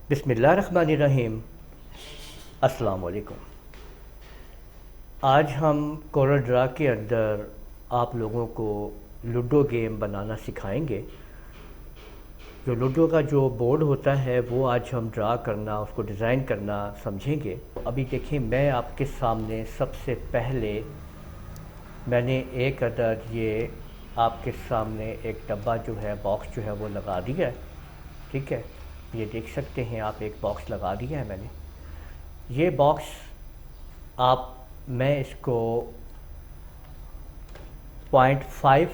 बिस्मिल्लाहिर्रहमानिर्रहीम। अस्सलाम वालेकुम। आज हम कोरल ड्रा के अंदर आप लोगों को लूडो गेम बनाना सिखाएंगे। जो लूडो का जो बोर्ड होता है वो आज हम ड्रा करना, उसको डिज़ाइन करना समझेंगे। अभी देखिए, मैं आपके सामने सबसे पहले मैंने एक अदद ये आपके सामने एक डब्बा जो है, बॉक्स जो है वो लगा दिया है। ठीक है, ये देख सकते हैं आप, एक बॉक्स लगा दिया है मैंने। ये बॉक्स आप मैं इसको 0.5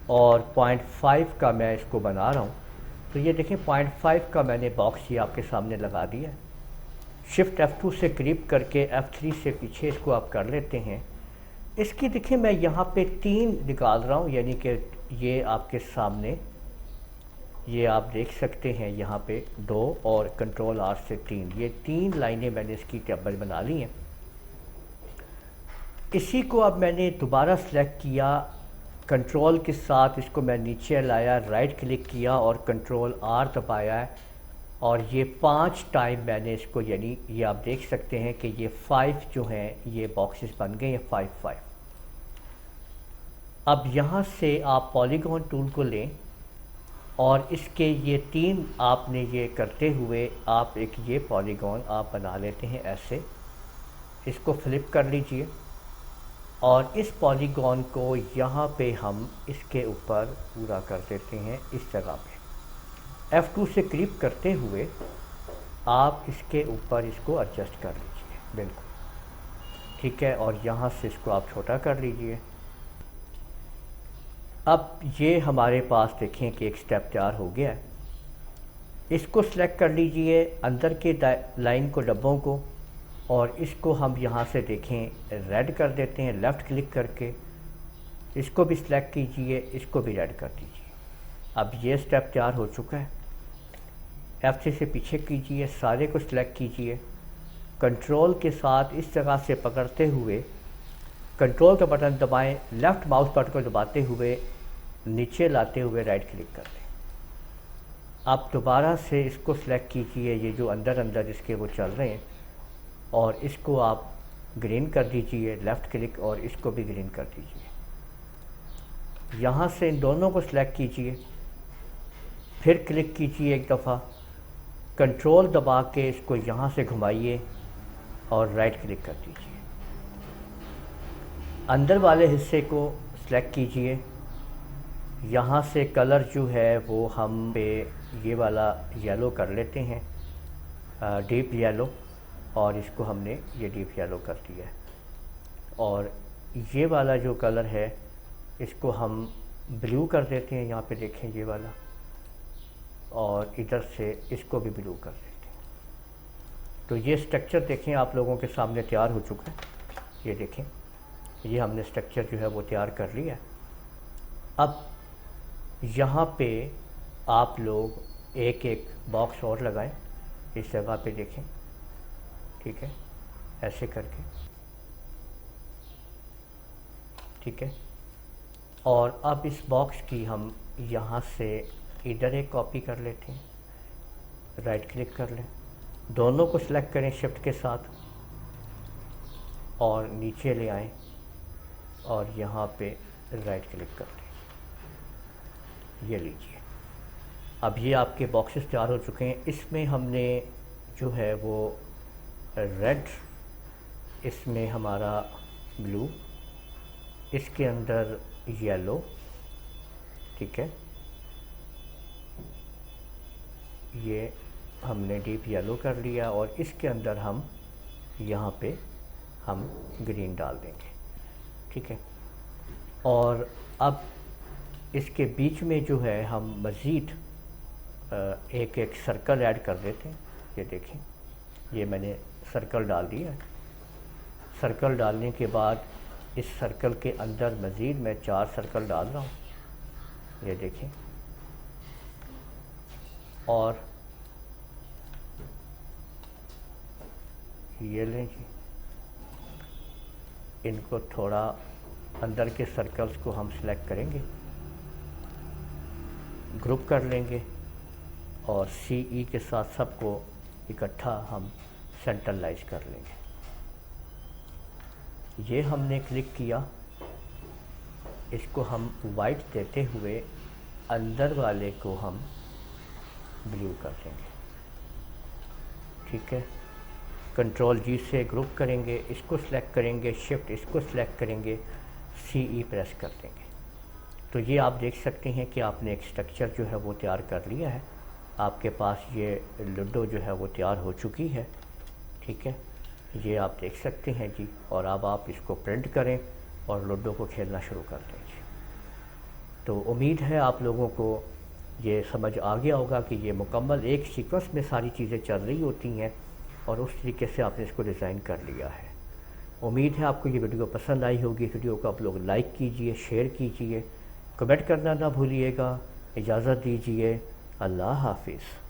और 0.5 का मैं इसको बना रहा हूँ। तो ये देखें, 0.5 का मैंने बॉक्स ये आपके सामने लगा दिया है। शिफ्ट F2 से क्रीप करके F3 से पीछे इसको आप कर लेते हैं। इसकी देखिए, मैं यहाँ पे 3 निकाल रहा हूँ, यानी कि ये आपके सामने ये आप देख सकते हैं यहाँ पे 2 और कंट्रोल R से 3, ये 3 लाइनें मैंने इसकी टेबल बना ली हैं। इसी को अब मैंने दोबारा सेलेक्ट किया, कंट्रोल के साथ इसको मैं नीचे लाया, राइट क्लिक किया और कंट्रोल R दबाया है, और ये 5 टाइम मैंने इसको, यानी ये आप देख सकते हैं कि ये 5 जो हैं ये बॉक्सेस बन गए हैं, 5 5। अब यहाँ से आप पॉलीगॉन टूल को लें और इसके ये 3 आपने ये करते हुए आप एक ये पॉलीगॉन आप बना लेते हैं ऐसे। इसको फ्लिप कर लीजिए और इस पॉलीगॉन को यहाँ पे हम इसके ऊपर पूरा कर देते हैं, इस जगह पे। F2 से क्लिक करते हुए आप इसके ऊपर इसको एडजस्ट कर लीजिए, बिल्कुल ठीक है, और यहाँ से इसको आप छोटा कर लीजिए। अब ये हमारे पास देखें कि एक स्टेप तैयार हो गया है। इसको सिलेक्ट कर लीजिए, अंदर के लाइन को, डब्बों को, और इसको हम यहाँ से देखें रेड कर देते हैं लेफ़्ट क्लिक करके। इसको भी सिलेक्ट कीजिए, इसको भी रेड कर दीजिए। अब ये स्टेप तैयार हो चुका है। F3 से पीछे कीजिए, सारे को सिलेक्ट कीजिए, कंट्रोल के साथ इस जगह से पकड़ते हुए कंट्रोल का बटन दबाएं, लेफ़्ट माउस बटन को दबाते हुए नीचे लाते हुए राइट क्लिक कर दें। आप दोबारा से इसको सिलेक्ट कीजिए, ये जो अंदर अंदर इसके वो चल रहे हैं, और इसको आप ग्रीन कर दीजिए, लेफ़्ट क्लिक, और इसको भी ग्रीन कर दीजिए। यहाँ से इन दोनों को सिलेक्ट कीजिए, फिर क्लिक कीजिए एक दफ़ा, कंट्रोल दबा के इसको यहाँ से घुमाइए और राइट क्लिक कर दीजिए। अंदर वाले हिस्से को सिलेक्ट कीजिए, यहाँ से कलर जो है वो हम पे ये वाला येलो कर लेते हैं, डीप येलो, और इसको हमने ये डीप येलो कर दिया है। और ये वाला जो कलर है इसको हम ब्लू कर देते हैं, यहाँ पे देखें ये वाला, और इधर से इसको भी ब्लू कर देते हैं। तो ये स्ट्रक्चर देखें आप लोगों के सामने तैयार हो चुका है। ये देखें, ये हमने स्ट्रक्चर जो है वो तैयार कर लिया है। अब यहाँ पे आप लोग एक एक बॉक्स और लगाएं इस जगह पे, देखें, ठीक है, ऐसे करके, ठीक है। और अब इस बॉक्स की हम यहाँ से इधर एक कॉपी कर लेते हैं, राइट क्लिक कर लें, दोनों को सिलेक्ट करें शिफ्ट के साथ और नीचे ले आएं और यहाँ पे राइट क्लिक कर दें। ये लीजिए, अब ये आपके बॉक्सेस तैयार हो चुके हैं। इसमें हमने जो है वो रेड, इसमें हमारा ब्लू, इसके अंदर येलो, ठीक है, ये हमने डीप येलो कर लिया, और इसके अंदर हम यहाँ पे हम ग्रीन डाल देंगे, ठीक है। और अब इसके बीच में जो है हम मज़ीद एक एक सर्कल ऐड कर देते हैं। ये देखें, ये मैंने सर्कल डाल दिया है। सर्कल डालने के बाद इस सर्कल के अंदर मज़ीद मैं 4 सर्कल डाल रहा हूँ, ये देखें। और ये लें जी, इनको थोड़ा अंदर के सर्कल्स को हम सेलेक्ट करेंगे, ग्रुप कर लेंगे और CE के साथ सबको इकट्ठा हम सेंट्रलाइज कर लेंगे। ये हमने क्लिक किया, इसको हम वाइट देते हुए अंदर वाले को हम ब्लू कर देंगे। ठीक है, कंट्रोल G से ग्रुप करेंगे, इसको सिलेक्ट करेंगे, शिफ्ट इसको सिलेक्ट करेंगे, CE प्रेस कर देंगे। तो ये आप देख सकते हैं कि आपने एक स्ट्रक्चर जो है वो तैयार कर लिया है। आपके पास ये लूडो जो है वो तैयार हो चुकी है। ठीक है, ये आप देख सकते हैं जी। और अब आप इसको प्रिंट करें और लूडो को खेलना शुरू कर दें जी। तो उम्मीद है आप लोगों को ये समझ आ गया होगा कि ये मुकम्मल एक सीक्वेंस में सारी चीज़ें चल रही होती हैं और उस तरीके से आपने इसको डिज़ाइन कर लिया है। उम्मीद है आपको ये वीडियो पसंद आई होगी। वीडियो को आप लोग लाइक कीजिए, शेयर कीजिए, कमेंट करना ना भूलिएगा। इजाज़त दीजिए, अल्लाह हाफिज़।